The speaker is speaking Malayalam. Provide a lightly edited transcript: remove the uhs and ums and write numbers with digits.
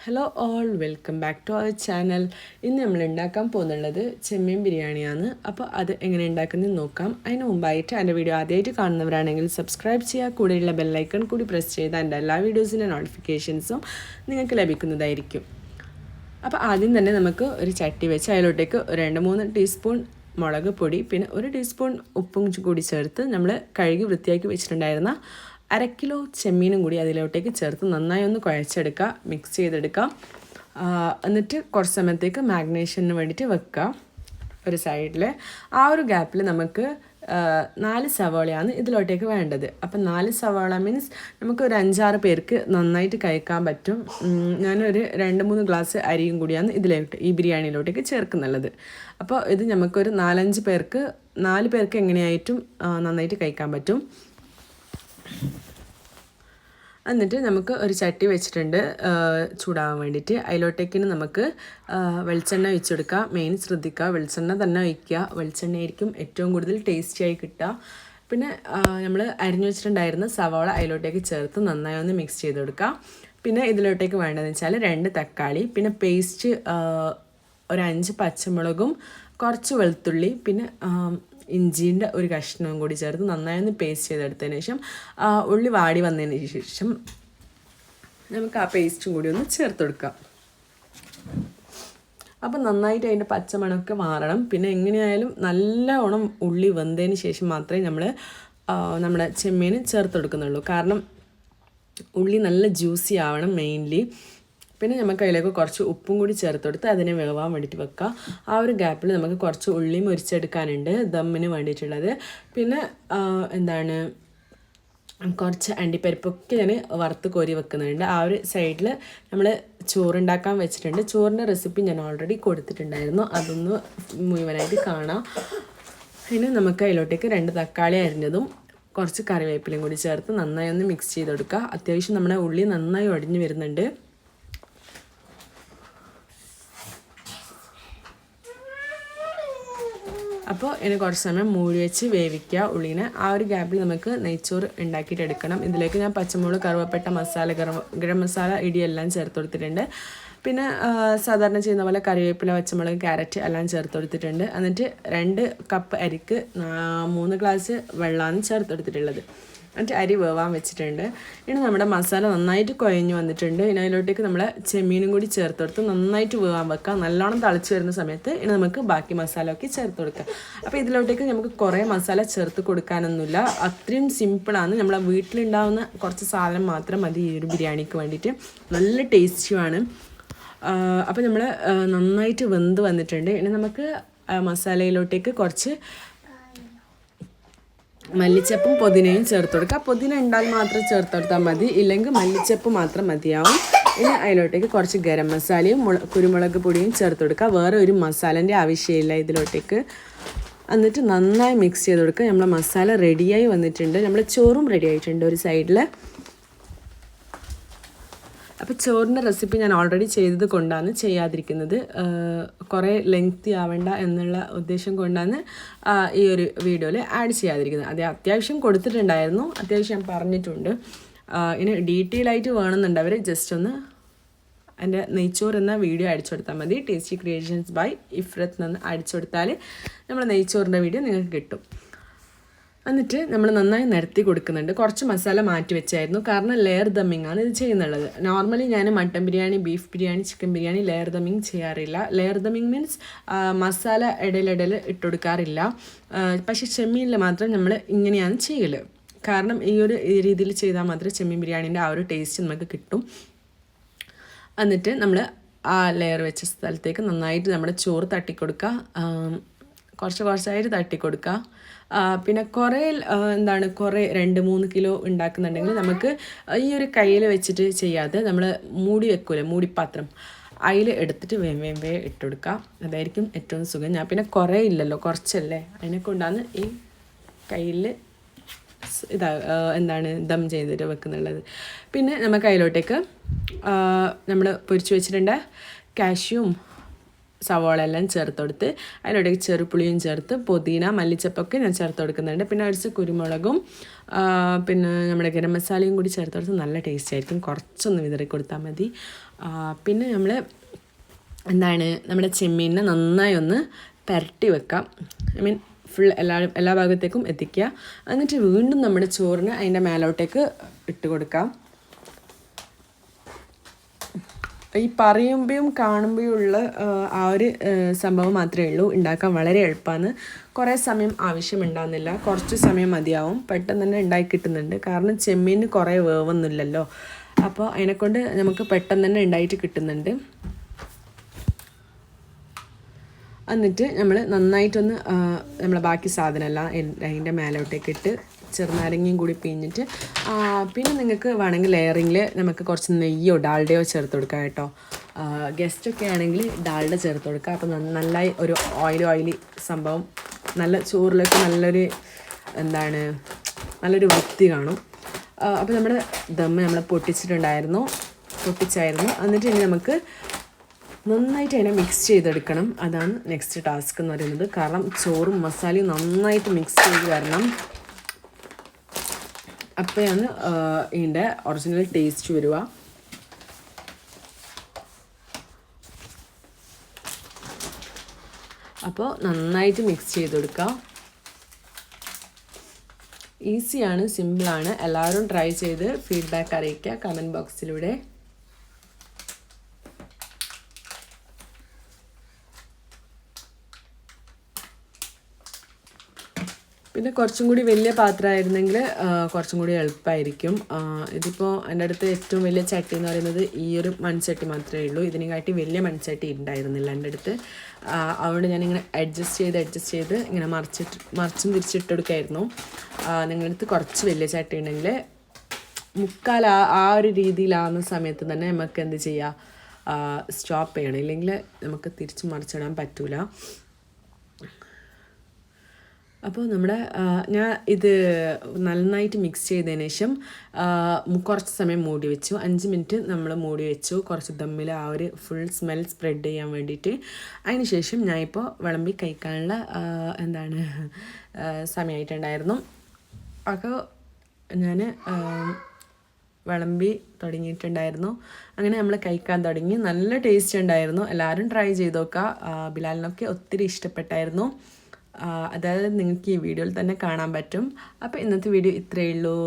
Hello all, welcome back to our channel. ഇന്ന് നമ്മൾ ഉണ്ടാക്കാൻ പോകുന്നുള്ളത് ചെമ്മീൻ ബിരിയാണിയാണ്. അപ്പോൾ അത് എങ്ങനെ ഉണ്ടാക്കുന്നത് നോക്കാം. അതിന് മുമ്പായിട്ട് എൻ്റെ വീഡിയോ ആദ്യമായിട്ട് കാണുന്നവരാണെങ്കിൽ സബ്സ്ക്രൈബ് ചെയ്യുക, കൂടെയുള്ള ബെല്ലൈക്കൺ കൂടി പ്രസ് ചെയ്താൽ എൻ്റെ എല്ലാ വീഡിയോസിൻ്റെ നോട്ടിഫിക്കേഷൻസും നിങ്ങൾക്ക് ലഭിക്കുന്നതായിരിക്കും. അപ്പോൾ ആദ്യം തന്നെ നമുക്ക് ഒരു ചട്ടി വെച്ച് അതിലോട്ടേക്ക് 2-3 ടീസ്പൂൺ മുളക് പൊടി, പിന്നെ 1 ടീസ്പൂൺ ഉപ്പും കൂടി ചേർത്ത് നമ്മൾ കഴുകി വൃത്തിയാക്കി വെച്ചിട്ടുണ്ടായിരുന്ന 1/2 കിലോ ചെമ്മീനും കൂടി അതിലോട്ടേക്ക് ചേർത്ത് നന്നായി ഒന്ന് കുഴച്ചെടുക്കുക, മിക്സ് ചെയ്തെടുക്കുക. എന്നിട്ട് കുറച്ച് സമയത്തേക്ക് മാഗ്നേഷന് വേണ്ടിയിട്ട് വെക്കുക ഒരു സൈഡിൽ. ആ ഒരു ഗ്യാപ്പിൽ നമുക്ക് 4 സവാളയാണ് ഇതിലോട്ടേക്ക് വേണ്ടത്. അപ്പം 4 സവാള മീൻസ് നമുക്ക് ഒരു 5-6 പേർക്ക് നന്നായിട്ട് കഴിക്കാൻ പറ്റും. ഞാനൊരു 2-3 ഗ്ലാസ് അരിയും കൂടിയാണ് ഇതിലോട്ട് ഈ ബിരിയാണിയിലോട്ടേക്ക് ചേർക്കുന്നുള്ളത്. അപ്പോൾ ഇത് നമുക്കൊരു 4 പേർക്ക് എങ്ങനെയായിട്ടും നന്നായിട്ട് കഴിക്കാൻ പറ്റും. എന്നിട്ട് നമുക്ക് ഒരു ചട്ടി വെച്ചിട്ടുണ്ട് ചൂടാകാൻ വേണ്ടിയിട്ട്. അതിലോട്ടേക്ക് നമുക്ക് വെളിച്ചെണ്ണ ഒഴിച്ചെടുക്കുക. മെയിൻ ശ്രദ്ധിക്കുക, വെളിച്ചെണ്ണ തന്നെ ഒഴിക്കുക. വെളിച്ചെണ്ണയായിരിക്കും ഏറ്റവും കൂടുതൽ ടേസ്റ്റിയായി കിട്ടുക. പിന്നെ നമ്മൾ അരിഞ്ഞു വെച്ചിട്ടുണ്ടായിരുന്ന സവാള അതിലോട്ടേക്ക് ചേർത്ത് നന്നായി ഒന്ന് മിക്സ് ചെയ്ത് കൊടുക്കുക. പിന്നെ ഇതിലോട്ടേക്ക് വേണ്ടതെന്ന് വെച്ചാൽ 2 തക്കാളി, പിന്നെ പേസ്റ്റ് ഒരു 5 പച്ചമുളകും കുറച്ച് വെളുത്തുള്ളി, പിന്നെ ഇഞ്ചീൻ്റെ ഒരു കഷ്ണവും കൂടി ചേർത്ത് നന്നായി ഒന്ന് പേസ്റ്റ് ചെയ്തെടുത്തതിന് ശേഷം ഉള്ളി വാടി വന്നതിന് ശേഷം നമുക്ക് ആ പേസ്റ്റും കൂടി ഒന്ന് ചേർത്ത് കൊടുക്കാം. അപ്പം നന്നായിട്ട് അതിൻ്റെ പച്ചമണമൊക്കെ മാറണം. പിന്നെ എങ്ങനെയായാലും നല്ലവണ്ണം ഉള്ളി വെന്തതിന് ശേഷം മാത്രമേ നമ്മൾ നമ്മുടെ ചെമ്മീൻ ചേർത്ത് കൊടുക്കുന്നുള്ളൂ. കാരണം ഉള്ളി നല്ല ജ്യൂസി ആവണം മെയിൻലി. പിന്നെ നമുക്ക് അതിലേക്ക് കുറച്ച് ഉപ്പും കൂടി ചേർത്ത് കൊടുത്ത് അതിനെ വേവാൻ വേണ്ടിയിട്ട് വെക്കുക. ആ ഒരു ഗ്യാപ്പിൽ നമുക്ക് കുറച്ച് ഉള്ളി മുരിച്ചെടുക്കാനുണ്ട് ദമ്മിന് വേണ്ടിയിട്ടുള്ളത്. പിന്നെ കുറച്ച് അണ്ടിപ്പരിപ്പൊക്കെ ഞാൻ വറുത്ത് കോരി വെക്കുന്നുണ്ട്. ആ ഒരു സൈഡിൽ നമ്മൾ ചോറുണ്ടാക്കാൻ വെച്ചിട്ടുണ്ട്. ചോറിൻ്റെ റെസിപ്പി ഞാൻ ഓൾറെഡി കൊടുത്തിട്ടുണ്ടായിരുന്നു, അതൊന്ന് മുഴുവനായിട്ട് കാണാം. ഇനി നമുക്ക് അതിലോട്ടേക്ക് 2 തക്കാളി അരിഞ്ഞതും കുറച്ച് കറിവേപ്പിലയും കൂടി ചേർത്ത് നന്നായി ഒന്ന് മിക്സ് ചെയ്ത് കൊടുക്കുക. അത്യാവശ്യം നമ്മുടെ ഉള്ളി നന്നായി ഒടിഞ്ഞ് വരുന്നുണ്ട്. അപ്പോൾ ഇനി കുറച്ച് സമയം മൂടി വെച്ച് വേവിക്കുക ഉള്ളിനെ. ആ ഒരു ഗ്യാപ്പിൽ നമുക്ക് നെയ്ച്ചോറ് ഉണ്ടാക്കിയിട്ട് എടുക്കണം. ഇതിലേക്ക് ഞാൻ പച്ചമുളക്, കറുവപ്പട്ട മസാല, ഗരം മസാല, ഇടിയെല്ലാം ചേർത്ത് കൊടുത്തിട്ടുണ്ട്. പിന്നെ സാധാരണ ചെയ്യുന്ന പോലെ കറിവേപ്പില, പച്ചമുളക്, ക്യാരറ്റ് എല്ലാം ചേർത്ത് കൊടുത്തിട്ടുണ്ട്. എന്നിട്ട് 2 കപ്പ് അരിക്ക് 3 ഗ്ലാസ് വെള്ളമാണ് ചേർത്ത് കൊടുത്തിട്ടുള്ളത്. എന്നിട്ട് അരി വേവാൻ വെച്ചിട്ടുണ്ട്. ഇനി നമ്മുടെ മസാല നന്നായിട്ട് കുഴഞ്ഞ് വന്നിട്ടുണ്ട്. ഇനി അതിലോട്ടേക്ക് നമ്മൾ ചെമ്മീനും കൂടി ചേർത്ത് കൊടുത്ത് നന്നായിട്ട് വേവാൻ വെക്കുക. നല്ലോണം തിളച്ച് വരുന്ന സമയത്ത് ഇനി നമുക്ക് ബാക്കി മസാല ഒക്കെ ചേർത്ത് കൊടുക്കുക. അപ്പോൾ ഇതിലോട്ടേക്ക് നമുക്ക് കുറേ മസാല ചേർത്ത് കൊടുക്കാനൊന്നുമില്ല, അത്രയും സിമ്പിളാണ്. നമ്മളെ വീട്ടിലുണ്ടാകുന്ന കുറച്ച് സാധനം മാത്രം മതി ഈ ഒരു ബിരിയാണിക്ക് വേണ്ടിയിട്ട്. നല്ല ടേസ്റ്റിയുമാണ്. അപ്പോൾ നമ്മൾ നന്നായിട്ട് വെന്ത് വന്നിട്ടുണ്ട്. ഇനി നമുക്ക് മസാലയിലോട്ടേക്ക് കുറച്ച് മല്ലിച്ചപ്പും പുതിനയും ചേർത്ത് കൊടുക്കുക. പുതിന ഉണ്ടാൽ മാത്രം ചേർത്ത് കൊടുത്താൽ മതി, ഇല്ലെങ്കിൽ മല്ലിച്ചപ്പ് മാത്രം മതിയാവും. ഇനി അതിലോട്ടേക്ക് കുറച്ച് ഗരം മസാലയും കുരുമുളക് പൊടിയും ചേർത്ത് കൊടുക്കുക. വേറെ ഒരു മസാലേൻ്റെ ആവശ്യമില്ല ഇതിലോട്ടേക്ക്. എന്നിട്ട് നന്നായി മിക്സ് ചെയ്ത് കൊടുക്കുക. നമ്മളെ മസാല റെഡിയായി വന്നിട്ടുണ്ട്. നമ്മളെ ചോറും റെഡി ആയിട്ടുണ്ട് ഒരു സൈഡിൽ. അപ്പോൾ ചോറിൻ്റെ റെസിപ്പി ഞാൻ ഓൾറെഡി ചെയ്തത് കൊണ്ടാണ് ചെയ്യാതിരിക്കുന്നത്. കുറേ ലെങ്തി ആവേണ്ട എന്നുള്ള ഉദ്ദേശം കൊണ്ടാണ് ഈ ഒരു വീഡിയോയിൽ ആഡ് ചെയ്യാതിരിക്കുന്നത്. അത് അത്യാവശ്യം കൊടുത്തിട്ടുണ്ടായിരുന്നു, അത്യാവശ്യം ഞാൻ പറഞ്ഞിട്ടുണ്ട്. ഇനി ഡീറ്റെയിൽ ആയിട്ട് വേണമെന്നുണ്ടവർ ജസ്റ്റ് ഒന്ന് എൻ്റെ നെയ്ച്ചോറ് എന്ന വീഡിയോ അടിച്ചു കൊടുത്താൽ മതി. ടേസ്റ്റി ക്രിയേഷൻസ് ബൈ ഇഫ്രത്ത് എന്ന് അടിച്ചു കൊടുത്താൽ നമ്മുടെ നെയ്ച്ചോറിൻ്റെ വീഡിയോ നിങ്ങൾക്ക് കിട്ടും. എന്നിട്ട് നമ്മൾ നന്നായി നിരത്തി കൊടുക്കുന്നുണ്ട്. കുറച്ച് മസാല മാറ്റി വെച്ചായിരുന്നു, കാരണം ലെയർ ദമ്മിങ് ആണ് ഇത് ചെയ്യുന്നുള്ളത്. നോർമലി ഞാൻ mutton biryani, beef biryani, chicken biryani layer dumming ചെയ്യാറില്ല. ലെയർ ദമ്മിങ് മീൻസ് മസാല ഇടയിലിടയിൽ ഇട്ടുകൊടുക്കാറില്ല. പക്ഷേ ചെമ്മീനിൽ മാത്രം നമ്മൾ ഇങ്ങനെയാണ് ചെയ്യൽ. കാരണം ഈ രീതിയിൽ ചെയ്താൽ മാത്രമേ ചെമ്മീൻ ബിരിയാണീൻ്റെ ആ ഒരു ടേസ്റ്റ് നമുക്ക് കിട്ടും. എന്നിട്ട് നമ്മൾ ആ ലെയർ വെച്ച സ്ഥലത്തേക്ക് നന്നായിട്ട് നമ്മുടെ ചോറ് തട്ടിക്കൊടുക്കുക. കുറച്ചായിട്ട് തട്ടിക്കൊടുക്കുക. പിന്നെ കുറേ 2-3 കിലോ ഉണ്ടാക്കുന്നുണ്ടെങ്കിൽ നമുക്ക് ഈ ഒരു കയ്യിൽ വെച്ചിട്ട് ചെയ്യാതെ നമ്മൾ മൂടി വെക്കൂലേ, മൂടിപ്പാത്രം, അതിൽ എടുത്തിട്ട് വേവേ ഇട്ടുകൊടുക്കുക. അതായിരിക്കും ഏറ്റവും സുഖം. ഞാൻ പിന്നെ കുറേ ഇല്ലല്ലോ, കുറച്ചല്ലേ, അതിനെ കൊണ്ടാണ് ഈ കയ്യിൽ ദം ചെയ്തിട്ട് വെക്കുന്നുള്ളത്. പിന്നെ നമുക്ക് അതിലോട്ടേക്ക് നമ്മൾ പൊരിച്ച് വെച്ചിട്ടുണ്ട് കാഷ്യൂം, സവോള എല്ലാം ചേർത്ത് കൊടുത്ത് അതിനോടേക്ക് ചെറുപുളിയും ചേർത്ത് പുതിന മല്ലിച്ചപ്പൊക്കെ ഞാൻ ചേർത്ത് കൊടുക്കുന്നുണ്ട്. പിന്നെ കുറച്ച് കുരുമുളകും പിന്നെ നമ്മുടെ ഗരം മസാലയും കൂടി ചേർത്ത് കൊടുത്ത് നല്ല ടേസ്റ്റ് ആയിരിക്കും. കുറച്ചൊന്ന് വിതറി കൊടുത്താൽ മതി. പിന്നെ നമ്മൾ എന്താണ് നമ്മുടെ ചെമ്മീനെ നന്നായി ഒന്ന് പുരട്ടി വെക്കാം. ഐ മീൻ ഫുൾ എല്ലാ ഭാഗത്തേക്കും എത്തിക്കുക. എന്നിട്ട് വീണ്ടും നമ്മുടെ ചോറിന് അതിൻ്റെ മേലോട്ടേക്ക് ഇട്ട് കൊടുക്കാം. ഈ പറയുമ്പോഴും കാണുമ്പോഴും ഉള്ള ആ ഒരു സംഭവം മാത്രമേ ഉള്ളൂ. ഉണ്ടാക്കാൻ വളരെ എളുപ്പമാണ്. കുറേ സമയം ആവശ്യമുണ്ടാകുന്നില്ല, കുറച്ച് സമയം മതിയാവും. പെട്ടെന്ന് തന്നെ ഉണ്ടാക്കി കിട്ടുന്നുണ്ട്. കാരണം ചെമ്മീന് കുറേ വേവൊന്നുമില്ലല്ലോ. അപ്പോൾ അതിനെക്കൊണ്ട് നമുക്ക് പെട്ടെന്ന് തന്നെ ഉണ്ടായിട്ട് കിട്ടുന്നുണ്ട്. എന്നിട്ട് നമ്മൾ നന്നായിട്ടൊന്ന് നമ്മളെ ബാക്കി സാധനമെല്ലാം അതിൻ്റെ മേലോട്ടേക്ക് ഇട്ട് ചെറുനാരങ്ങയും കൂടി പിഴിഞ്ഞിട്ട് പിന്നെ നിങ്ങൾക്ക് വേണമെങ്കിൽ ലെയറിങ്ങിൽ നമുക്ക് കുറച്ച് നെയ്യോ ഡാൽഡയോ ചേർത്ത് കൊടുക്കാം കേട്ടോ. ഗസ്റ്റൊക്കെ ആണെങ്കിൽ ഡാൽഡ ചേർത്ത് കൊടുക്കുക. അപ്പോൾ നന്നായി ഒരു ഓയിലി സംഭവം നല്ല ചോറിലേക്ക് നല്ലൊരു വൃത്തി കാണും. അപ്പോൾ നമ്മുടെ ദമ്മ് നമ്മൾ പൊട്ടിച്ചായിരുന്നു. എന്നിട്ട് ഇനി നമുക്ക് നന്നായിട്ട് അതിനെ മിക്സ് ചെയ്തെടുക്കണം. അതാണ് നെക്സ്റ്റ് ടാസ്ക് എന്ന് പറയുന്നത്. കാരണം ചോറും മസാലയും നന്നായിട്ട് മിക്സ് ചെയ്ത് വരണം. അപ്പോഴാണ് ഇതിൻ്റെ ഒറിജിനൽ ടേസ്റ്റ് വരിക. അപ്പോൾ നന്നായിട്ട് മിക്സ് ചെയ്ത് കൊടുക്കുക. ഈസിയാണ്, സിമ്പിളാണ്. എല്ലാവരും ട്രൈ ചെയ്ത് ഫീഡ്ബാക്ക് അറിയിക്കുക കമൻറ്റ് ബോക്സിലൂടെ. പിന്നെ കുറച്ചും കൂടി വലിയ പാത്രമായിരുന്നെങ്കിൽ കുറച്ചും കൂടി എളുപ്പമായിരിക്കും. ഇതിപ്പോൾ എൻ്റെ അടുത്ത് ഏറ്റവും വലിയ ചട്ടി എന്ന് പറയുന്നത് ഈ ഒരു മൺചട്ടി മാത്രമേ ഉള്ളൂ. ഇതിനെക്കാട്ടി വലിയ മൺചട്ടി ഉണ്ടായിരുന്നില്ല എൻ്റെ അടുത്ത്. അതുകൊണ്ട് ഞാനിങ്ങനെ അഡ്ജസ്റ്റ് ചെയ്ത് ഇങ്ങനെ മറിച്ചും തിരിച്ചിട്ടെടുക്കായിരുന്നു. നിങ്ങളുടെ അടുത്ത് കുറച്ച് വലിയ ചട്ടി ഉണ്ടെങ്കിൽ മുക്കാൽ ആ ഒരു രീതിയിലാവുന്ന സമയത്ത് തന്നെ നമുക്ക് എന്ത് ചെയ്യുക, സ്റ്റോപ്പ് ചെയ്യണം. ഇല്ലെങ്കിൽ നമുക്ക് തിരിച്ച് മറിച്ചിടാൻ പറ്റില്ല. അപ്പോൾ ഞാൻ ഇത് നന്നായിട്ട് മിക്സ് ചെയ്തതിന് ശേഷം കുറച്ച് സമയം മൂടി വെച്ചു. 5 മിനിറ്റ് നമ്മൾ മൂടി വെച്ചു, കുറച്ച് ദമ്മിൽ ആ ഒരു ഫുൾ സ്മെൽ സ്പ്രെഡ് ചെയ്യാൻ വേണ്ടിയിട്ട്. അതിന് ശേഷം ഞാനിപ്പോൾ വിളമ്പി കഴിക്കാനുള്ള സമയമായിട്ടുണ്ടായിരുന്നു. അപ്പോൾ ഞാൻ വിളമ്പി തുടങ്ങിയിട്ടുണ്ടായിരുന്നു. അങ്ങനെ നമ്മൾ കഴിക്കാൻ തുടങ്ങി. നല്ല ടേസ്റ്റ് ഉണ്ടായിരുന്നു. എല്ലാവരും ട്രൈ ചെയ്ത് നോക്കുക. ബിലാലിനൊക്കെ ഒത്തിരി ഇഷ്ടപ്പെട്ടായിരുന്നു. അതായത് നിങ്ങൾക്ക് ഈ വീഡിയോയിൽ തന്നെ കാണാൻ പറ്റും. അപ്പോൾ ഇന്നത്തെ വീഡിയോ ഇത്രയേ ഉള്ളൂ.